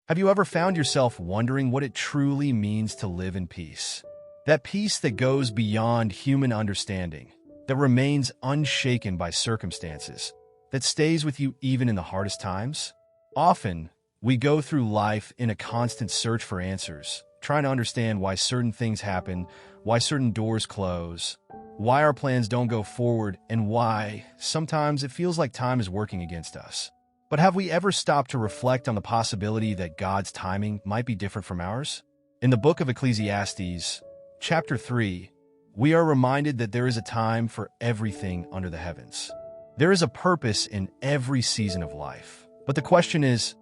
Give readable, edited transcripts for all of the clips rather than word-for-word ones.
Have you ever found yourself wondering what it truly means to live in peace? That peace that goes beyond human understanding, that remains unshaken by circumstances, that stays with you even in the hardest times? Often, we go through life in a constant search for answers, trying to understand why certain things happen, why certain doors close, why our plans don't go forward, and why sometimes it feels like time is working against us. But have we ever stopped to reflect on the possibility that God's timing might be different from ours? In the book of Ecclesiastes, chapter 3, we are reminded that there is a time for everything under the heavens. There is a purpose in every season of life. But the question is,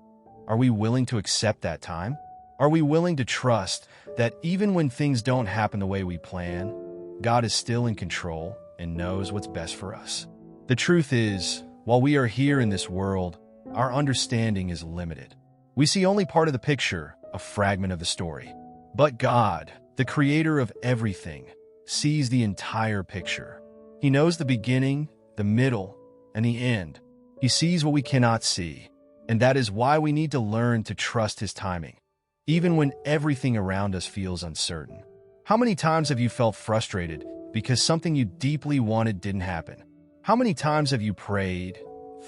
are we willing to accept that time? Are we willing to trust that even when things don't happen the way we plan, God is still in control and knows what's best for us? The truth is, while we are here in this world, our understanding is limited. We see only part of the picture, a fragment of the story. But God, the creator of everything, sees the entire picture. He knows the beginning, the middle, and the end. He sees what we cannot see, and that is why we need to learn to trust His timing, even when everything around us feels uncertain. How many times have you felt frustrated because something you deeply wanted didn't happen? How many times have you prayed,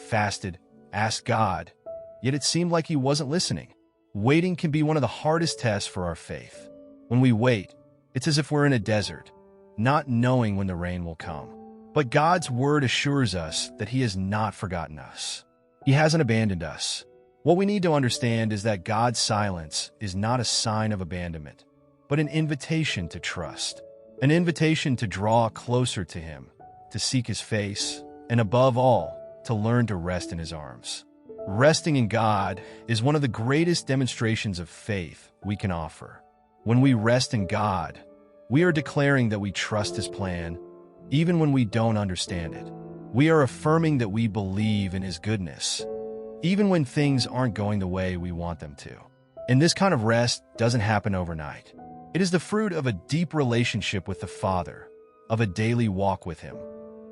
fasted, asked God, yet it seemed like He wasn't listening? Waiting can be one of the hardest tests for our faith. When we wait, it's as if we're in a desert, not knowing when the rain will come. But God's word assures us that He has not forgotten us. He hasn't abandoned us. What we need to understand is that God's silence is not a sign of abandonment, but an invitation to trust, an invitation to draw closer to Him, to seek His face, and above all, to learn to rest in His arms. Resting in God is one of the greatest demonstrations of faith we can offer. When we rest in God, we are declaring that we trust His plan, even when we don't understand it. We are affirming that we believe in His goodness, even when things aren't going the way we want them to. And this kind of rest doesn't happen overnight. It is the fruit of a deep relationship with the Father, of a daily walk with Him,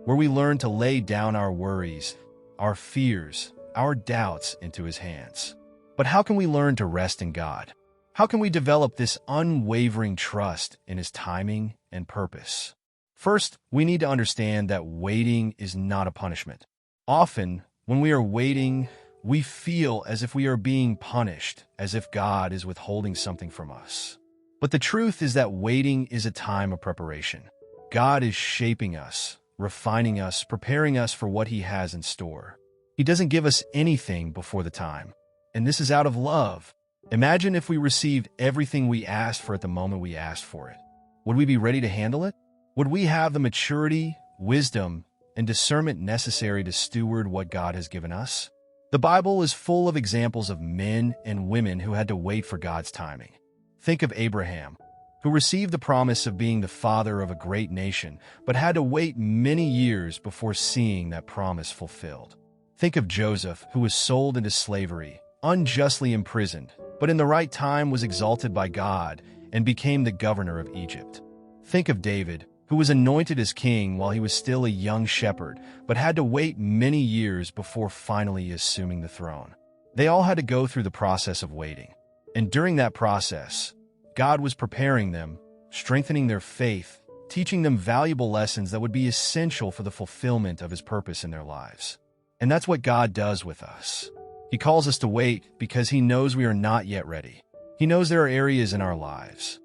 where we learn to lay down our worries, our fears, our doubts into His hands. But how can we learn to rest in God? How can we develop this unwavering trust in His timing and purpose? First, we need to understand that waiting is not a punishment. Often, when we are waiting, we feel as if we are being punished, as if God is withholding something from us. But the truth is that waiting is a time of preparation. God is shaping us, refining us, preparing us for what He has in store. He doesn't give us anything before the time, and this is out of love. Imagine if we received everything we asked for at the moment we asked for it. Would we be ready to handle it? Would we have the maturity, wisdom, and discernment necessary to steward what God has given us? The Bible is full of examples of men and women who had to wait for God's timing. Think of Abraham, who received the promise of being the father of a great nation, but had to wait many years before seeing that promise fulfilled. Think of Joseph, who was sold into slavery, unjustly imprisoned, but in the right time was exalted by God and became the governor of Egypt. Think of David, who was anointed as king while he was still a young shepherd, but had to wait many years before finally assuming the throne. They all had to go through the process of waiting. And during that process, God was preparing them, strengthening their faith, teaching them valuable lessons that would be essential for the fulfillment of His purpose in their lives. And that's what God does with us. He calls us to wait because He knows we are not yet ready. He knows there are areas in our lives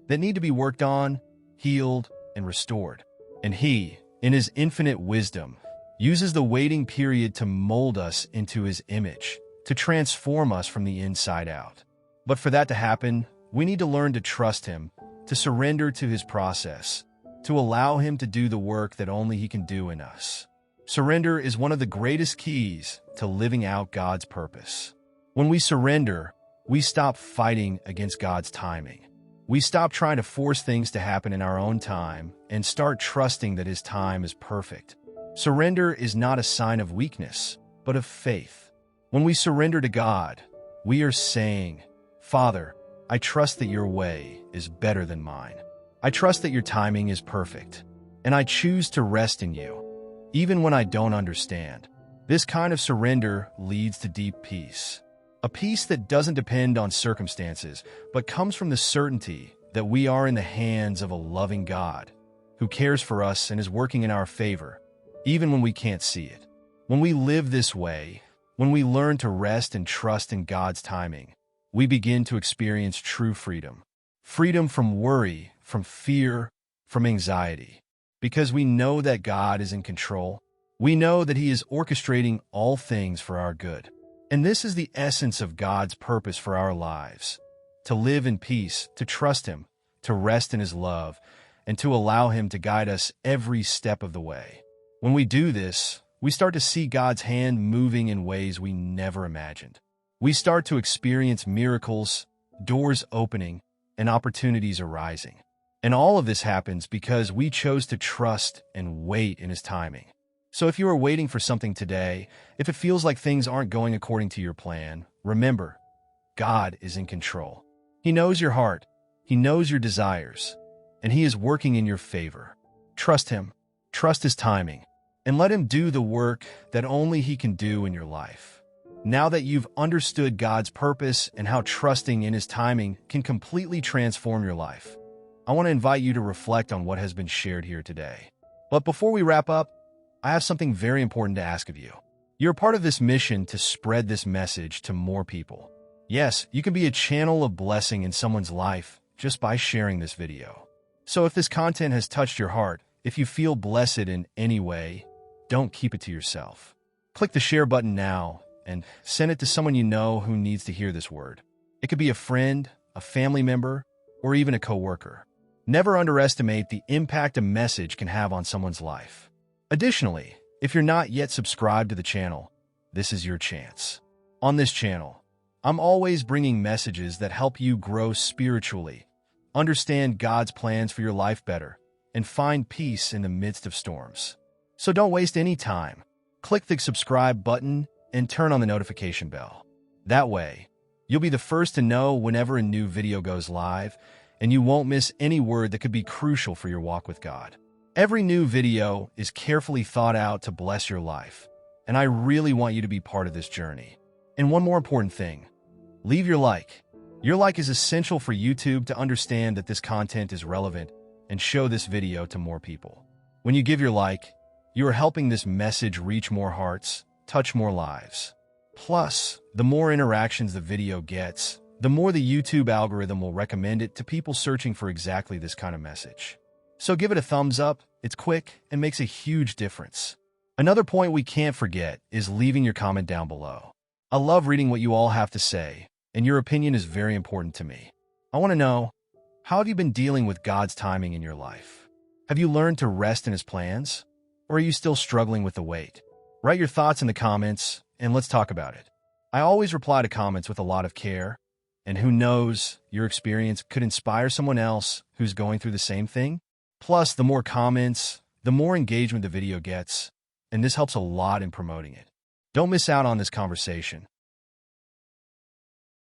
that need to be worked on, healed, and restored. And He, in His infinite wisdom, uses the waiting period to mold us into His image, to transform us from the inside out. But for that to happen, we need to learn to trust Him, to surrender to His process, to allow Him to do the work that only He can do in us. Surrender is one of the greatest keys to living out God's purpose. When we surrender, we stop fighting against God's timing. We stop trying to force things to happen in our own time and start trusting that His time is perfect. Surrender is not a sign of weakness, but of faith. When we surrender to God, we are saying, "Father, I trust that Your way is better than mine. I trust that Your timing is perfect, and I choose to rest in You, even when I don't understand." This kind of surrender leads to deep peace. A peace that doesn't depend on circumstances, but comes from the certainty that we are in the hands of a loving God who cares for us and is working in our favor, even when we can't see it. When we live this way, when we learn to rest and trust in God's timing, we begin to experience true freedom. Freedom from worry, from fear, from anxiety. Because we know that God is in control. We know that He is orchestrating all things for our good. And this is the essence of God's purpose for our lives: to live in peace, to trust Him, to rest in His love, and to allow Him to guide us every step of the way. When we do this, we start to see God's hand moving in ways we never imagined. We start to experience miracles, doors opening, and opportunities arising. And all of this happens because we chose to trust and wait in His timing. So if you are waiting for something today, if it feels like things aren't going according to your plan, remember, God is in control. He knows your heart, He knows your desires, and He is working in your favor. Trust Him, trust His timing, and let Him do the work that only He can do in your life. Now that you've understood God's purpose and how trusting in His timing can completely transform your life, I want to invite you to reflect on what has been shared here today. But before we wrap up, I have something very important to ask of you. You're part of this mission to spread this message to more people. Yes, you can be a channel of blessing in someone's life just by sharing this video. So if this content has touched your heart, if you feel blessed in any way, don't keep it to yourself. Click the share button now and send it to someone you know who needs to hear this word. It could be a friend, a family member, or even a coworker. Never underestimate the impact a message can have on someone's life. Additionally, if you're not yet subscribed to the channel, this is your chance. On this channel, I'm always bringing messages that help you grow spiritually, understand God's plans for your life better, and find peace in the midst of storms. So don't waste any time. Click the subscribe button and turn on the notification bell. That way, you'll be the first to know whenever a new video goes live, and you won't miss any word that could be crucial for your walk with God. Every new video is carefully thought out to bless your life, and I really want you to be part of this journey. And one more important thing, leave your like. Your like is essential for YouTube to understand that this content is relevant and show this video to more people. When you give your like, you are helping this message reach more hearts, touch more lives. Plus, the more interactions the video gets, the more the YouTube algorithm will recommend it to people searching for exactly this kind of message. So give it a thumbs up. It's quick and makes a huge difference. Another point we can't forget is leaving your comment down below. I love reading what you all have to say, and your opinion is very important to me. I want to know, how have you been dealing with God's timing in your life? Have you learned to rest in His plans? Or are you still struggling with the wait? Write your thoughts in the comments, and let's talk about it. I always reply to comments with a lot of care, and who knows, your experience could inspire someone else who's going through the same thing. Plus, the more comments, the more engagement the video gets, and this helps a lot in promoting it. Don't miss out on this conversation.